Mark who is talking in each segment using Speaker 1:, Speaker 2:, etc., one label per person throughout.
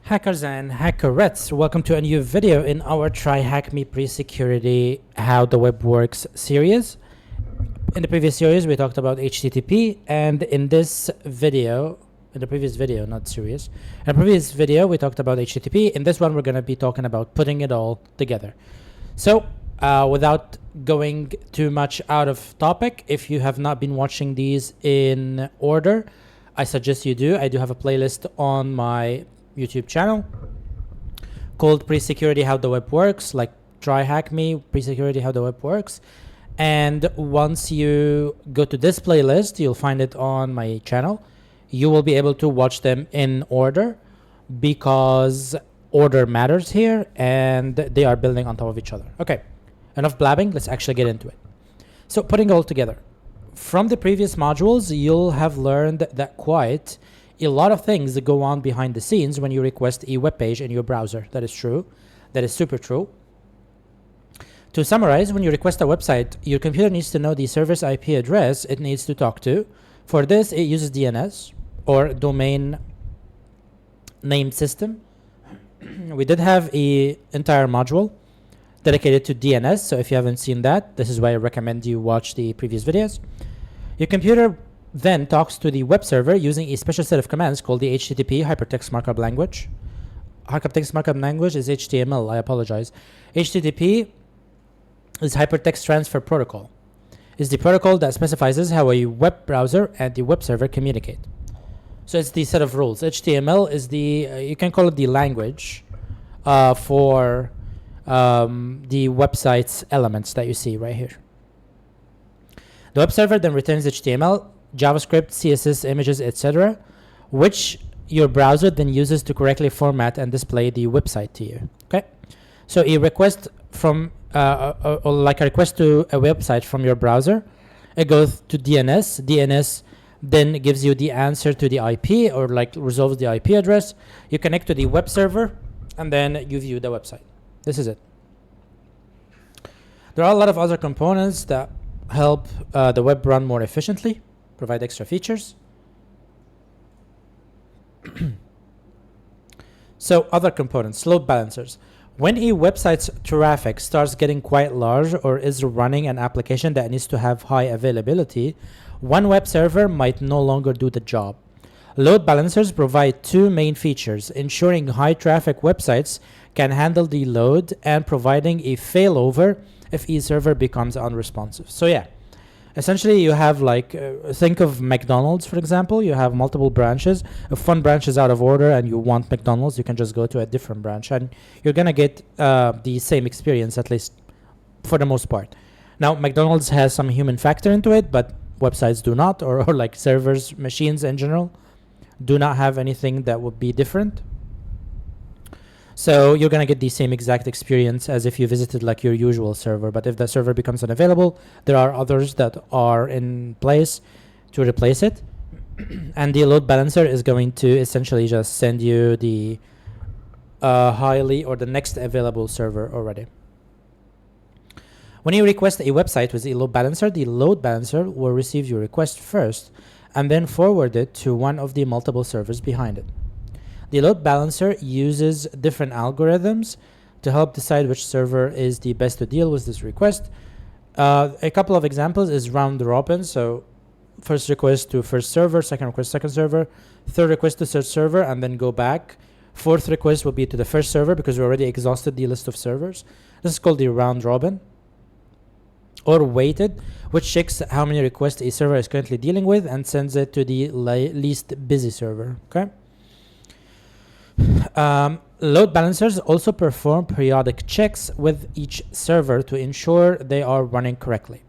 Speaker 1: Hackers and hackerettes, welcome to a new video in our TryHackMe pre-security How the Web Works series. In the previous series, we talked about HTTP, and in this video, in the previous video, not series, in the previous video, we talked about HTTP. In this one, we're going to be talking about putting it all together. So, without going too much out of topic, if you have not been watching these in order, I suggest you do. I do have a playlist on my YouTube channel called Pre-Security How the Web Works, like TryHackMe, Pre-Security How the Web Works. And once you go to this playlist, you'll find it on my channel. You will be able to watch them in order because order matters here and they are building on top of each other. Okay, enough blabbing, let's actually get into it. So putting it all together. From the previous modules, you'll have learned that quite a lot of things that go on behind the scenes when you request a web page in your browser. That is true. That is super true. To summarize, when you request a website, your computer needs to know the server's IP address it needs to talk to. For this, it uses DNS or domain name system. We did have an entire module dedicated to DNS. So if you haven't seen that, this is why I recommend you watch the previous videos. Your computer then talks to the web server using a special set of commands called the HTTP hypertext markup language. Hypertext markup language is HTML, I apologize. HTTP is hypertext transfer protocol. It's the protocol that specifies how a web browser and the web server communicate. So it's the set of rules. HTML is the, you can call it the language for the website's elements that you see right here. The web server then returns HTML, JavaScript, CSS, images, etc., which your browser then uses to correctly format and display the website to you. Okay, so a request from or like a request to a website from your browser, it goes to DNS. DNS then gives you the answer to the IP or like resolves the IP address. You connect to the web server, and then you view the website. This is it. There are a lot of other components that help the web run more efficiently, provide extra features. So other components, load balancers. When a website's traffic starts getting quite large or is running an application that needs to have high availability, one web server might no longer do the job. Load balancers provide two main features, ensuring high traffic websites can handle the load and providing a failover if a server becomes unresponsive. So yeah, essentially you have like, think of McDonald's, for example. You have multiple branches. If one branch is out of order and you want McDonald's, you can just go to a different branch and you're going to get the same experience, at least for the most part. Now, McDonald's has some human factor into it, but websites do not, or like servers, machines in general, do not have anything that would be different. So you're going to get the same exact experience as if you visited like your usual server. But if the server becomes unavailable, there are others that are in place to replace it. And the load balancer is going to essentially just send you the highly or the next available server already. When you request a website with a load balancer, the load balancer will receive your request first and then forward it to one of the multiple servers behind it. The load balancer uses different algorithms to help decide which server is the best to deal with this request. A couple of examples is round robin. So first request to first server, second request, second server, third request to third server, and then go back. Fourth request will be to the first server because we already exhausted the list of servers. This is called the round robin. Or weighted, which checks how many requests a server is currently dealing with and sends it to the least busy server. Okay. Load balancers also perform periodic checks with each server to ensure they are running correctly.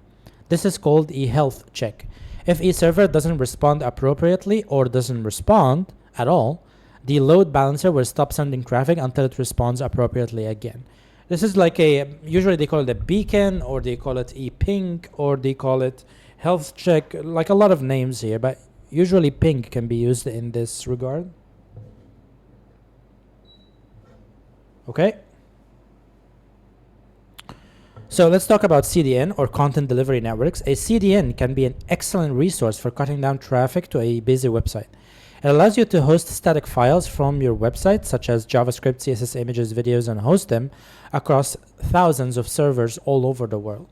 Speaker 1: This is called a health check. If a server doesn't respond appropriately or doesn't respond at all, the load balancer will stop sending traffic until it responds appropriately again. This is like usually they call it a beacon, or they call it a ping, or they call it health check, like a lot of names here, but usually ping can be used in this regard. Okay. So let's talk about CDN, or content delivery networks. A CDN can be an excellent resource for cutting down traffic to a busy website. It allows you to host static files from your website, such as JavaScript, CSS images, videos, and host them across thousands of servers all over the world.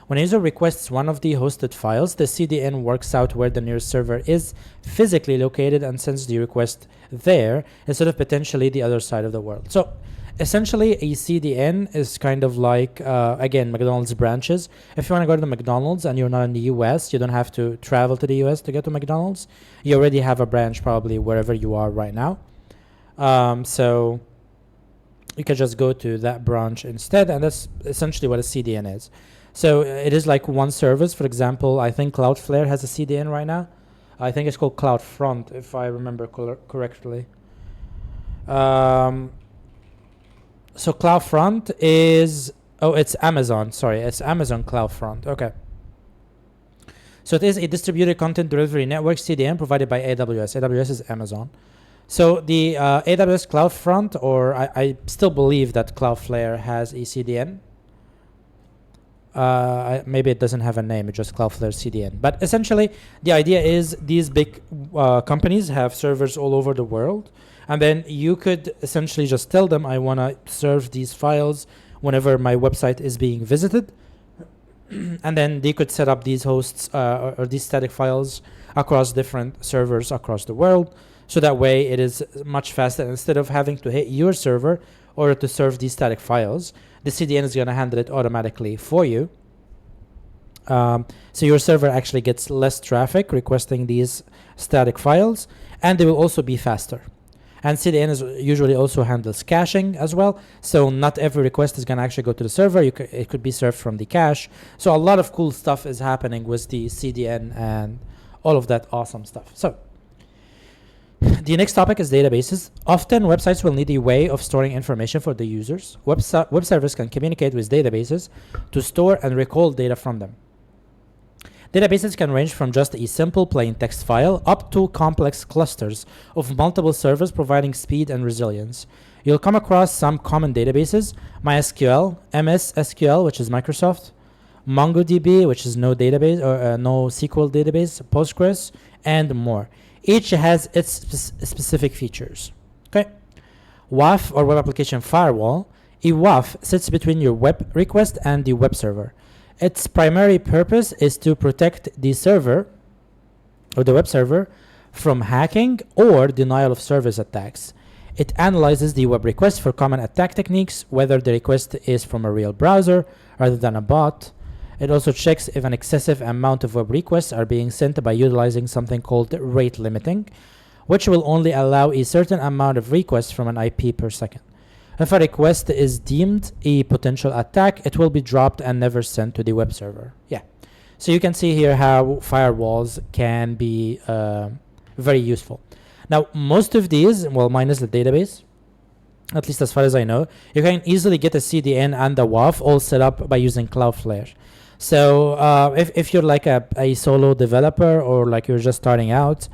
Speaker 1: When a user requests one of the hosted files, the CDN works out where the nearest server is physically located and sends the request there instead of potentially the other side of the world. So essentially, a CDN is kind of like, again, McDonald's branches. If you want to go to the McDonald's and you're not in the US, you don't have to travel to the US to get to McDonald's. You already have a branch probably wherever you are right now. So you can just go to that branch instead, and that's essentially what a CDN is. So it is like one service. For example, I think Cloudflare has a CDN right now. I think it's called CloudFront, if I remember correctly. So CloudFront is, it's Amazon. Sorry, it's Amazon CloudFront. Okay. So it is a distributed content delivery network, CDN, provided by AWS. AWS is Amazon. So the AWS CloudFront, or I still believe that Cloudflare has a CDN. Maybe it doesn't have a name, it's just Cloudflare CDN. But essentially, the idea is these big companies have servers all over the world. And then you could essentially just tell them, I want to serve these files whenever my website is being visited. And then they could set up these hosts or these static files across different servers across the world. So that way it is much faster. Instead of having to hit your server or to serve these static files, the CDN is going to handle it automatically for you. So your server actually gets less traffic requesting these static files, and they will also be faster. And CDN is usually also handles caching as well. So not every request is going to actually go to the server. It could be served from the cache. So a lot of cool stuff is happening with the CDN and all of that awesome stuff. So the next topic is databases. Often websites will need a way of storing information for the users. Web servers can communicate with databases to store and recall data from them. Databases can range from just a simple plain text file up to complex clusters of multiple servers, providing speed and resilience. You'll come across some common databases: MySQL, MS SQL, which is Microsoft, MongoDB, which is no database or no SQL database, Postgres, and more. Each has its specific features. Okay. WAF, or Web Application Firewall. A WAF sits between your web request and the web server. Its primary purpose is to protect the server or the web server from hacking or denial of service attacks. It analyzes the web request for common attack techniques, whether the request is from a real browser rather than a bot. It also checks if an excessive amount of web requests are being sent by utilizing something called rate limiting, which will only allow a certain amount of requests from an IP per second. If a request is deemed a potential attack, it will be dropped and never sent to the web server. Yeah. So you can see here how firewalls can be very useful. Now, most of these, well, minus the database, at least as far as I know, you can easily get a CDN and a WAF all set up by using Cloudflare. So if you're like a solo developer, or like you're just starting out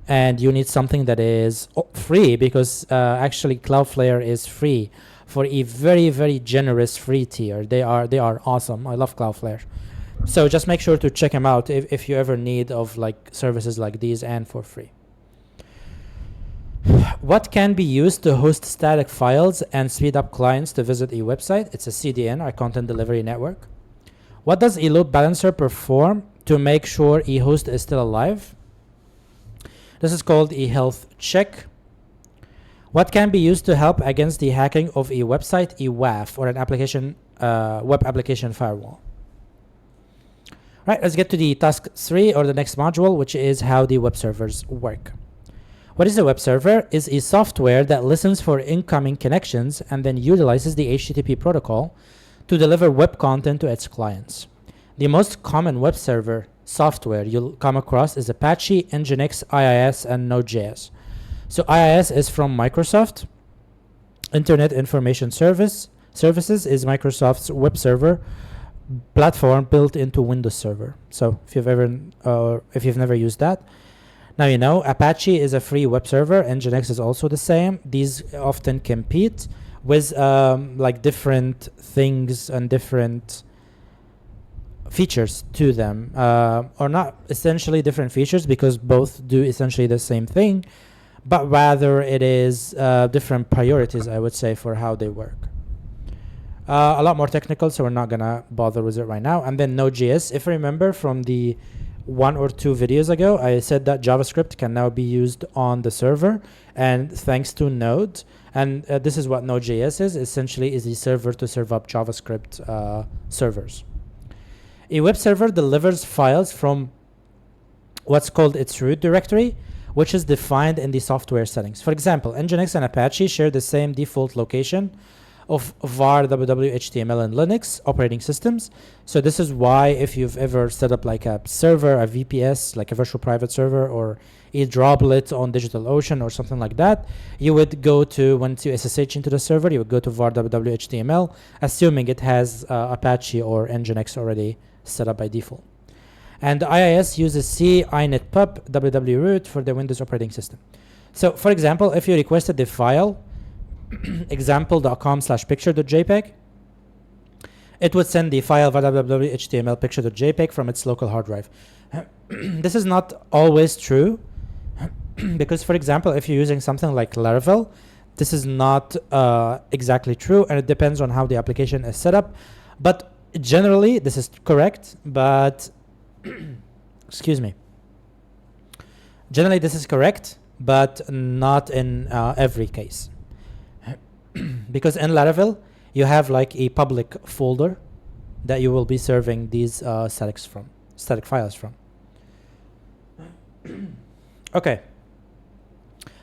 Speaker 1: and you need something that is free, because actually Cloudflare is free for a very, very generous free tier. They are awesome. I love Cloudflare. So just make sure to check them out if you ever need of like services like these, and for free. What can be used to host static files and speed up clients to visit a website? It's a CDN, or content delivery network. What does a load balancer perform to make sure a host is still alive? This is called a health check. What can be used to help against the hacking of a website? A WAF, or an application web application firewall. Right, let's get to the task 3, or the next module, which is how the web servers work. What is a web server? Is a software that listens for incoming connections and then utilizes the HTTP protocol to deliver web content to its clients. The most common web server software you'll come across is Apache, Nginx, IIS, and Node.js. So IIS is from Microsoft. Internet Information Services is Microsoft's web server platform built into Windows Server. So if you've never used that, now you know. Apache is a free web server. Nginx is also the same. These often compete with like different things and different features to them, or not essentially different features, because both do essentially the same thing, but rather it is different priorities, I would say, for how they work. A lot more technical, so we're not gonna bother with it right now. And then Node.js. If you remember from the 1 or 2 videos ago, I said that JavaScript can now be used on the server, and thanks to Node. And this is what Node.js is. Essentially, is a server to serve up JavaScript servers. A web server delivers files from what's called its root directory, which is defined in the software settings. For example, Nginx and Apache share the same default location of var www.html and Linux operating systems. So this is why if you've ever set up like a server, a VPS, like a virtual private server, or a droplet on DigitalOcean or something like that, you would go to, once you SSH into the server, you would go to var www.html, assuming it has Apache or Nginx already set up by default. And IIS uses C, inetpub, www-root for the Windows operating system. So for example, if you requested the file example.com/picture.jpg, it would send the file www.html picture.jpg from its local hard drive. This is not always true because, for example, if you're using something like Laravel, this is not exactly true, and it depends on how the application is set up. But generally, this is correct, but excuse me. Generally, this is correct, but not in every case. Because in Laravel, you have like a public folder that you will be serving these static files from. Okay.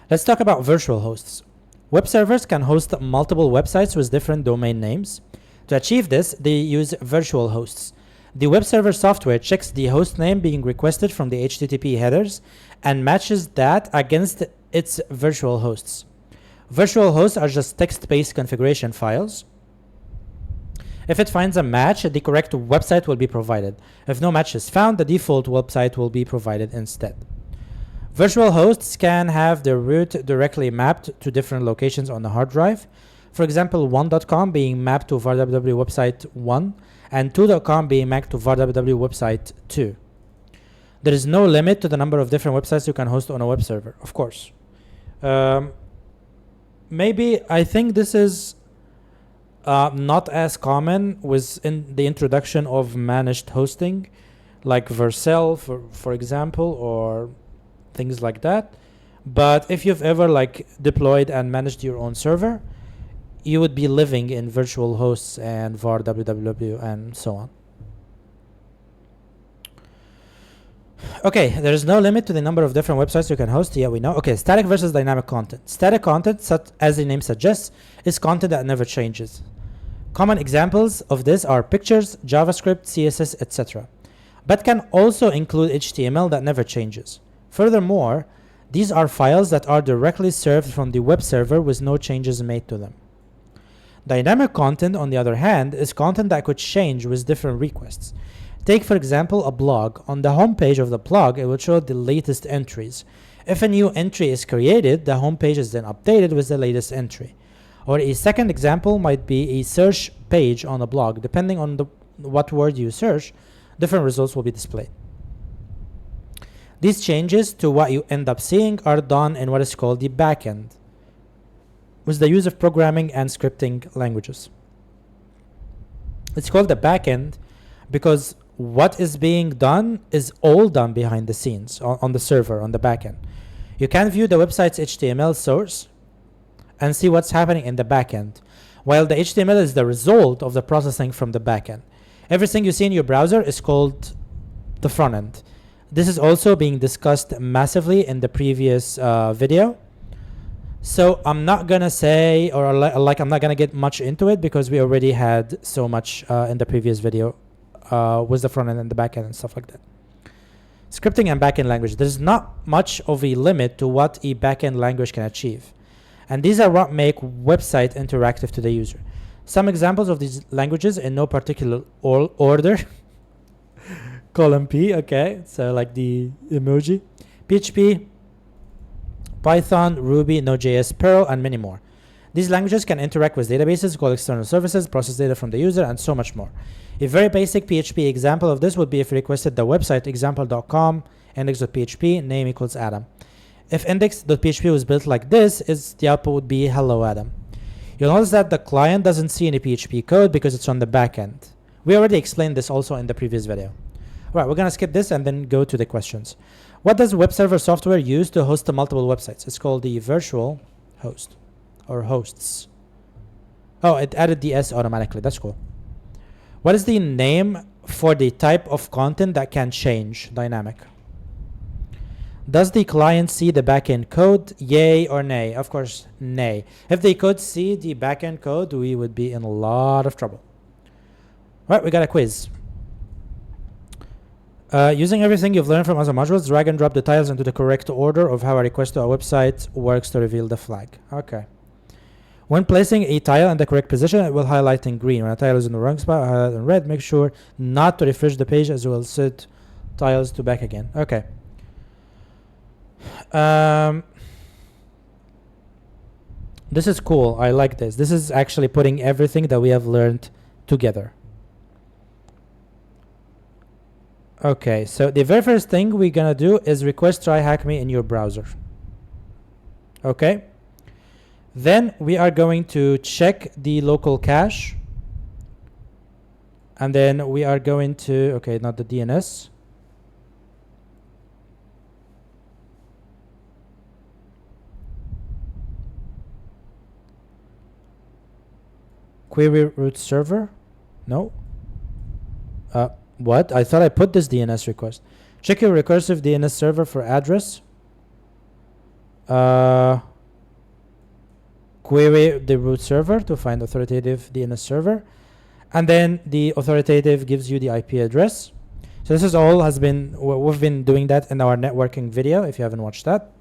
Speaker 1: Let's talk about virtual hosts. Web servers can host multiple websites with different domain names. To achieve this, they use virtual hosts. The web server software checks the host name being requested from the HTTP headers and matches that against its virtual hosts. Virtual hosts are just text-based configuration files. If it finds a match, the correct website will be provided. If no match is found, the default website will be provided instead. Virtual hosts can have their root directly mapped to different locations on the hard drive. For example, 1.com being mapped to var www website 1 and 2.com being mapped to var www website 2. There is no limit to the number of different websites you can host on a web server, of course. Maybe I think this is not as common within the introduction of managed hosting, like Vercel, for example, or things like that. But if you've ever like deployed and managed your own server, you would be living in virtual hosts and var www and so on. Okay, there is no limit to the number of different websites you can host. Yeah, we know. Okay, static versus dynamic content. Static content, such as the name suggests, is content that never changes. Common examples of this are pictures, JavaScript, CSS, etc., but can also include HTML that never changes. Furthermore, these are files that are directly served from the web server with no changes made to them. Dynamic content, on the other hand, is content that could change with different requests. Take, for example, a blog. On the homepage of the blog, it will show the latest entries. If a new entry is created, the homepage is then updated with the latest entry. Or a second example might be a search page on a blog. Depending on what word you search, different results will be displayed. These changes to what you end up seeing are done in what is called the backend, with the use of programming and scripting languages. It's called the backend because what is being done is all done behind the scenes on the server, on the backend. You can view the website's HTML source and see what's happening in the backend, while the HTML is the result of the processing from the backend. Everything you see in your browser is called the front end. This is also being discussed massively in the previous video. So I'm not gonna say, or I'm not gonna get much into it because we already had so much in the previous video with the front end and the back end and stuff like that. Scripting and backend language. There's not much of a limit to what a backend language can achieve. And these are what make website interactive to the user. Some examples of these languages in no particular order. Column P, okay, so like the emoji. PHP, Python, Ruby, Node.js, Perl, and many more. These languages can interact with databases, call external services, process data from the user, and so much more. A very basic PHP example of this would be if you requested the website example.com, index.php, name equals Adam. If index.php was built like this, the output would be hello Adam. You'll notice that the client doesn't see any PHP code because it's on the back end. We already explained this also in the previous video. All right, we're going to skip this and then go to the questions. What does web server software use to host the multiple websites? It's called the virtual host or hosts. Oh, it added the S automatically. That's cool. What is the name for the type of content that can change? Dynamic. Does the client see the backend code? Yay or nay? Of course, nay. If they could see the backend code, we would be in a lot of trouble. All right, we got a quiz. Using everything you've learned from other modules, drag and drop the tiles into the correct order of how a request to a website works to reveal the flag. Okay. When placing a tile in the correct position, it will highlight in green. When a tile is in the wrong spot, highlight in red. Make sure not to refresh the page as it will set tiles to back again. Okay. This is cool. I like this. This is actually putting everything that we have learned together. Okay, so the very first thing we're gonna do is request TryHackMe in your browser. Okay. Then we are going to check the local cache. And then we are going to, okay, not the DNS. Query root server? No. What? I thought I put this DNS request. Check your recursive DNS server for address. Query the root server to find authoritative DNS server. And then the authoritative gives you the IP address. So this is all we've been doing that in our networking video if you haven't watched that.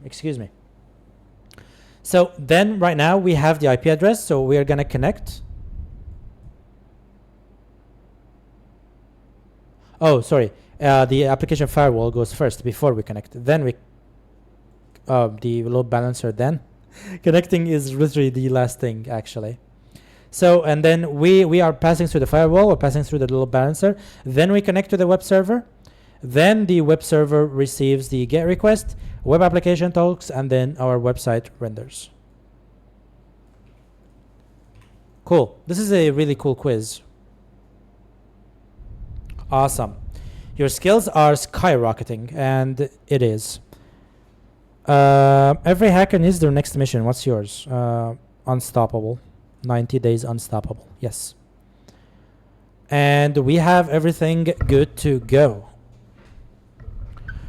Speaker 1: Excuse me. So then right now we have the IP address, so we are going to connect. Oh, sorry. The application firewall goes first before we connect. Then the load balancer then. Connecting is literally the last thing actually. So, and then we are passing through the firewall, or passing through the load balancer. Then we connect to the web server. Then the web server receives the GET request, web application talks, and then our website renders. Cool. This is a really cool quiz. Awesome. Your skills are skyrocketing, and it is. Every hacker needs their next mission. What's yours? Unstoppable. 90 days unstoppable. Yes. And we have everything good to go.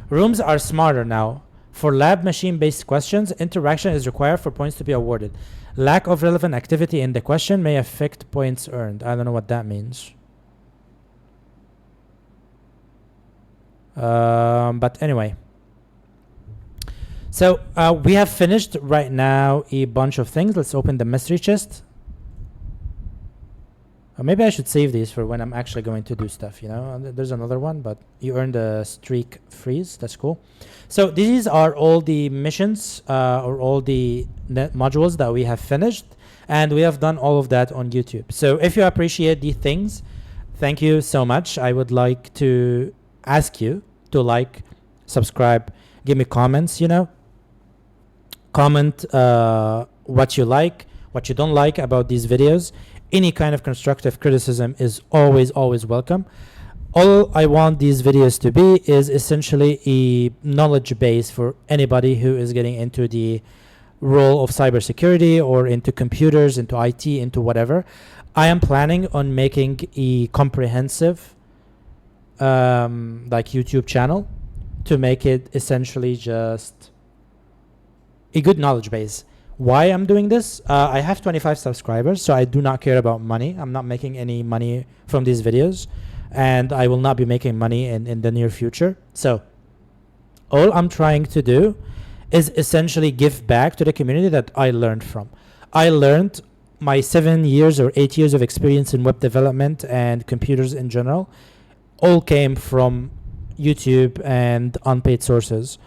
Speaker 1: Rooms are smarter now. For lab machine-based questions, interaction is required for points to be awarded. Lack of relevant activity in the question may affect points earned. I don't know what that means. But anyway. So we have finished right now a bunch of things. Let's open the mystery chest. Maybe I should save these for when I'm actually going to do stuff, you know. There's another one, but you earned a streak freeze. That's cool. So these are all the missions or all the net modules that we have finished. And we have done all of that on YouTube. So if you appreciate these things, thank you so much. I would like to ask you to like, subscribe, give me comments, you know. Comment what you like, what you don't like about these videos. Any kind of constructive criticism is always, always welcome. All I want these videos to be is essentially a knowledge base for anybody who is getting into the role of cybersecurity or into computers, into IT, into whatever. I am planning on making a comprehensive like YouTube channel to make it essentially just a good knowledge base. Why I'm doing this? I have 25 subscribers, so I do not care about money. I'm not making any money from these videos, and I will not be making money in the near future. So all I'm trying to do is essentially give back to the community that I learned from. I learned my 7 years or 8 years of experience in web development and computers in general all came from YouTube and unpaid sources.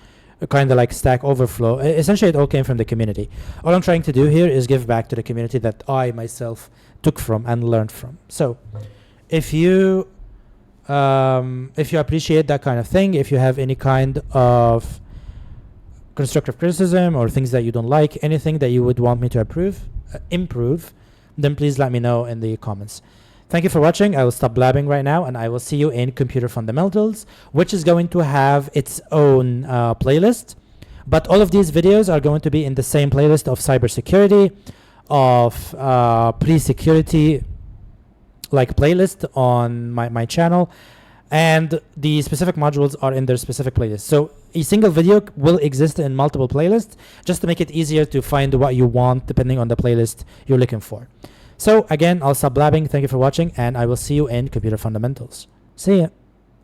Speaker 1: Kind of like Stack Overflow. Essentially, it all came from the community. All I'm trying to do here is give back to the community that I myself took from and learned from. So, if you appreciate that kind of thing, if you have any kind of constructive criticism or things that you don't like, anything that you would want me to improve, then please let me know in the comments. Thank you for watching. I will stop blabbing right now, and I will see you in Computer Fundamentals, which is going to have its own playlist. But all of these videos are going to be in the same playlist of cybersecurity, of pre-security, like playlist on my channel, and the specific modules are in their specific playlist. So a single video will exist in multiple playlists, just to make it easier to find what you want depending on the playlist you're looking for. So again, I'll stop blabbing. Thank you for watching, and I will see you in Computer Fundamentals. See ya.